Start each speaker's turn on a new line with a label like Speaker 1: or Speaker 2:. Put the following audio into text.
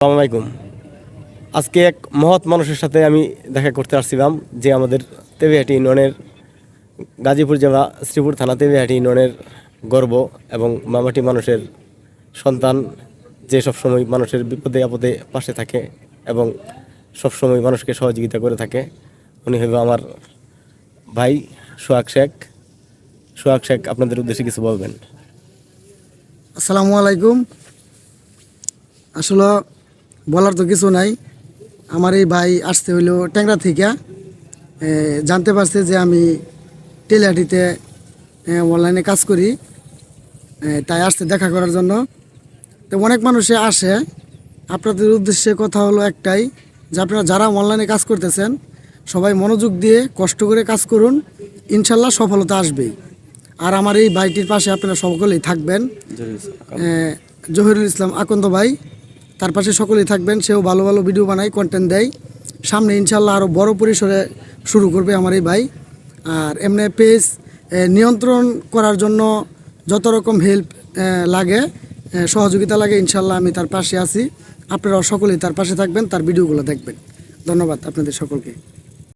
Speaker 1: আসসালামু আলাইকুম। আজকে এক মহৎ মানুষের সাথে আমি দেখা করতে আসছিলাম, যে আমাদের তেবিহাটি ইউনিয়নের গাজীপুর জেলা শ্রীপুর থানা তেবিহাটি ইউনিয়নের গর্ব এবং মামাটি মানুষের সন্তান, যে সবসময় মানুষের বিপদে আপদে পাশে থাকে এবং সবসময় মানুষকে সহযোগিতা করে থাকে। উনি হইব আমার ভাই সোহাগ শেখ। সোহাগ শেখ আপনাদের উদ্দেশ্যে কিছু বলবেন।
Speaker 2: আসসালামু আলাইকুম। আসলে বলার তো কিছু নাই। আমার এই ভাই আসতে হইলো ট্যাংরা থেকে। জানতে পারছে যে আমি টেলিহাটিতে অনলাইনে কাজ করি, তাই আসতে দেখা করার জন্য। তো অনেক মানুষে আসে। আপনাদের উদ্দেশ্যে কথা হলো একটাই, যে আপনারা যারা অনলাইনে কাজ করতেছেন সবাই মনোযোগ দিয়ে কষ্ট করে কাজ করুন, ইনশাল্লাহ সফলতা আসবেই। আর আমার এই ভাইটির পাশে আপনারা সকলেই থাকবেন। জহিরুল ইসলাম আকন্দ ভাই, তার পাশে সকলেই থাকবেন। সেও ভালো ভালো ভিডিও বানায়, কন্টেন্ট দেয়। সামনে ইনশাল্লাহ আরও বড় পরিসরে শুরু করবে আমার এই ভাই। আর এমনি পেজ নিয়ন্ত্রণ করার জন্য যত রকম হেল্প লাগে, সহযোগিতা লাগে, ইনশাল্লাহ আমি তার পাশে আছি। আপনারাও সকলেই তার পাশে থাকবেন, তার ভিডিওগুলো দেখবেন। ধন্যবাদ আপনাদের সকলকে।